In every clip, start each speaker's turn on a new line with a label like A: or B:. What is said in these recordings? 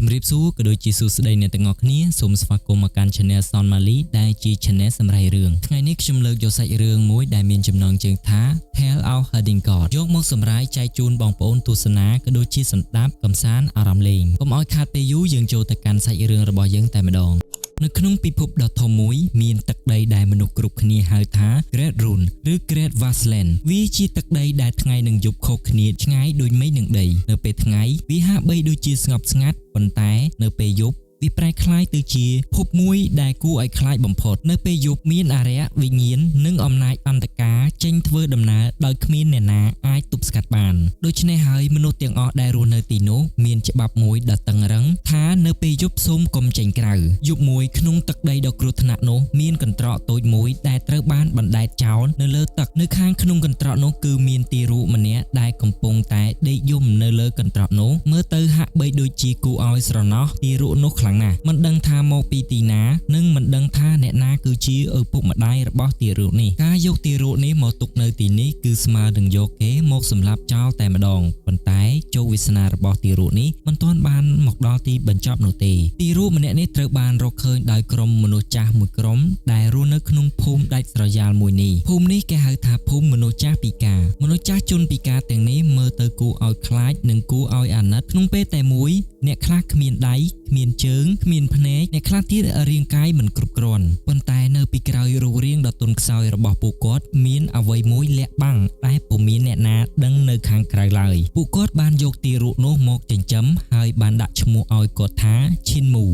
A: ជំរាបសួរក៏ដូចជាសួស្តីអ្នកទាំងអស់គ្នាសូមស្វាគមន៍មកកាន់ Channel Son Mali ដែលជា Channel សម្រាប់រឿងថ្ងៃនេះខ្ញុំលើកយកសាច់រឿងមួយដែលមានចំណងជើងថា Tale of Herding God យកមកសម្រាប់ចែកជូនបងប្អូនទស្សនាក៏ដូចជាសម្ដាប់កំសាន្តអារម្មណ៍លេងកុំឲ្យខាតពេលយូរយើងចូលទៅកាន់សាច់រឿងរបស់យើងតែម្ដងនៅក្នុងពិភពដ៏ធំមួយមានទឹកដីដែលមនុស្សគ្រប់គ្នាហៅថា Great Rune ឬ Great Wasteland វាជាទឹកដីដែលថ្ងៃនិងយប់ខុសគ្នាឆ្ងាយដូចមេឃនិងដីនៅពេលថ្ងៃវាហាក់បីដូចជាស្ងប់ស្ងាត់ប៉ុន្តែនៅពេលយប់វាប្រែក្លាយទៅជាភពមួយដែលគួរឲ្យខ្លាចបំផុតនៅពេលយប់មានអារក្សវិញ្ញាណនិងអំណាចអន្តការចេញធ្វើដំណើរដោយគ្មានអ្នកណាអាចទប់ស្កាត់បានដូច្នេះហើយមនុស្សទាំងអស់ដែលរស់នៅទីនោះមានច្បាប់មួយដ៏តឹងរ៉ឹងថានៅពេលយប់សូមកុំចេញក្រៅយប់មួយក្នុងទឹកដីដ៏គ្រោះថ្នាក់នោះមានកន្ត្រកតូចមួយដែលត្រូវបានបណ្ដែតចោលនៅលើទឹកនៅខាងក្នុងកន្ត្រកនោះគឺមានទារកម្នាក់ដែលកំពុងតែដេកយំនៅលើកន្ត្រកនោះមើលទៅហាក់បីដូចជាគួរឲ្យស្រណោះទារនោះខ្លាំងណាស់មិនដឹងថាមកពីទីណានិងមិនដឹងថាអ្នកណាគឺជាឪពុកម្ដាយរបស់ទារកនេះការយកទារកនេះមកទុកនៅទីនេះគឺស្មើនឹងយកគេមកសម្លាប់ចោលតែម្ដងប៉ុន្តែជោគវាសនារបស់ទារកនេះមិនទាន់បានមកដល់ទីបញ្ចប់នោះទេទារកម្នាក់នេះត្រូវបានរកឃើញដោយក្រុមមនុស្សចាស់មួយក្រុមដែលរស់នៅក្នុងភូមិដាច់ស្រយាលមួយនេះភូមិនេះគេហៅថាភូមិមនុស្សចាស់ពិការមនុស្សចាស់ជនពិការទាំងនេះមើលទៅគួរឲ្យខ្លាចនិងគួរឲ្យអាណិតក្នុងពេលតែមួយអ្នកខ្លះគ្មានដៃគ្មានជើងគ្មានភ្នែកអ្នកខ្លះទៀតរាងកាយមិនគ្រប់គ្រាន់ប៉ុន្តែនៅពីក្រោយរូបរាងដ៏ទន់ខ្សោយរបស់ពួកគាត់មានអ្វីមួយលាក់បាំងតែពុំមានអ្នកណាដឹងនៅខាងក្រៅឡើយពួកគាត់បានយកទារកនោះមកចិញ្ចឹមហើយបានដាក់ឈ្មោះឲ្យគាត់ថាឈិនមូ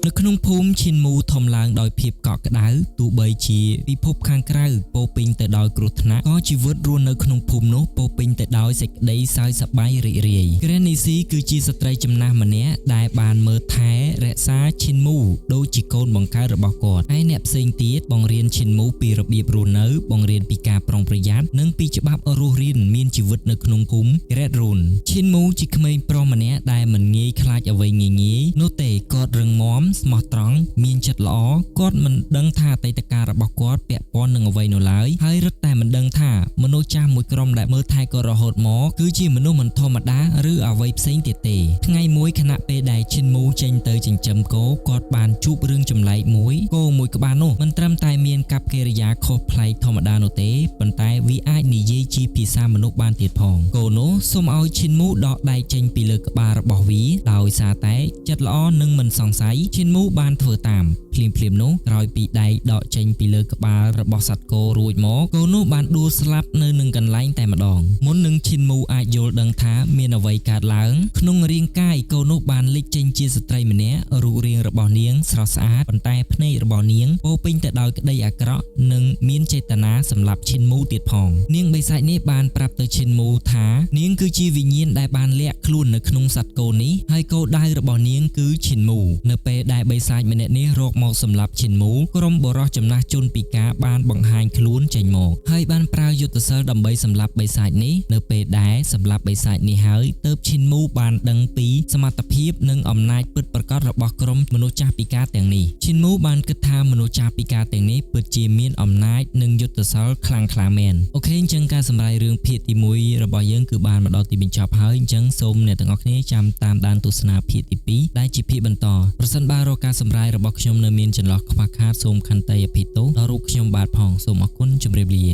A: នៅក្នុងភូមិឈិនមូធំឡើងដោយភាពកក់ក្ដៅទោះបីជាពិភពខាងក្រៅពោពេញទៅដោយគ្រោះថ្នាក់ក៏ជីវិតរស់នៅក្នុងភូមិនោះពោពេញទៅដោយសេចក្តីសើចសប្បាយរីករាយ Granny C គឺជាស្ត្រីចំណាស់ម្នាក់ដែលបានមើលថែរក្សាឈិនមូដូចជាកូនបង្កើតរបស់គាត់ហើយអ្នកផ្សេងទៀតបង្រៀនឈិនមូពីរបៀបរស់នៅបង្រៀនពីការប្រុងប្រយ័ត្ននិងពីច្បាប់រស់រានមានជីវិតនៅក្នុងភូមិ Great Rune ឈិនមូជាក្មេងប្រុសម្នាក់ដែលមិនងាយខ្លាចអ្វីងាយៗនោះទេគាត់រឹងមាំស្មោះត្រង់មានចិត្តល្អគាត់មិនដឹងថាអតីតកាលរបស់គាត់ពាក់ព័ន្ធនឹងអ្វីនោះឡើយហើយរឹតតែមិនដឹងថាមនុស្សចាស់មួយក្រុមដែលមើលថែគាត់រហូតមកគឺជាមនុស្សមិនធម្មតាឬអ្វីផ្សេងទៀតទេថ្ងៃមួយខណៈពេលដែលឈិនមូចេញទៅចិញ្ចឹមគោគាត់បានជួបរឿងចម្លែកមួយគោមួយក្បាលនោះមិនត្រឹមតែមានកាប់កិរិយាខុសប្លែកធម្មតានោះទេប៉ុន្តែវាអាចនិយាយជាភាសាមនុស្សបានទៀតផងគោនោះសូមឲ្យឈិនមូដកដៃចេញពីលើក្បាលរបស់វាដោយសារតែចិត្តល្អនិងមិនសង្ស័យឈិនមូបានធ្វើតាមភ្លាមនោះក្រោយពីដៃដកចេញពីលើក្បាលរបស់សត្វគោរួចមកគោនោះបានដួលស្លាប់នៅនឹងកន្លែងតែម្ដងមុននឹងឈិនមូអាចយល់ដឹងថាមានអ្វីកើតឡើងក្នុងរាងកាយគោនោះបានលេចចេញជាស្ត្រីម្នាក់រូបរាងរបស់នាងស្រស់ស្អាតប៉ុន្តែភ្នែករបស់នាងពោពេញទៅដោយក្តីអាក្រក់និងមានចេតនាសម្លាប់ឈិនមូទៀតផងនាងបិសាចនេះបានប្រាប់ទៅឈិនមូថានាងគឺជាវិញ្ញាណដែលបានលាក់ខ្លួននៅក្នុងសត្វគោនេះហើយគោដៅរបស់នាងគឺឈិនមូនៅពេលដែលបិសាចម្នាក់នេះរកមកសម្លាប់ឈិនមូក្រុមបរិសុទ្ធចំណាស់ជនពិការបានបង្ហាញខ្លួនចេញមកហើយបានប្រើយុទ្ធសាស្ត្រដើម្បីសម្លាប់បិសាចនេះនៅពេលដែលសម្លាប់បិសាចនេះហើយទើបឈិនមូបានដឹងពីសមត្ថភាពនិងអំណាចពិតប្រាកដរបស់ក្រុមមនុស្សចាស់ពិការទាំងនេះឈិនមូបានគិតថាមនុស្សចាស់ពិការទាំងនេះពិតជាមានអំណាចនិងយុទ្ធសាស្ត្រខ្លាំងក្លាមែនអូខេអញ្ចឹងការសម្រាយរឿងភាគទី1របស់យើងគឺបានមកដល់ទីបញ្ចប់ហើយអញ្ចឹងសូមអ្នកទាំងអស់គ្នាចាំតាមដានទស្សនាភាគទី2ដែលជាភាគបន្តប្រសិនបើរកការសម្រាយរបស់ខ្ញុំនៅមានចន្លោះខ្វះខាតសូមខន្តីអភ័យទោសដល់រូបខ្ញុំបាទផងសូមអរគុណជម្រាបលា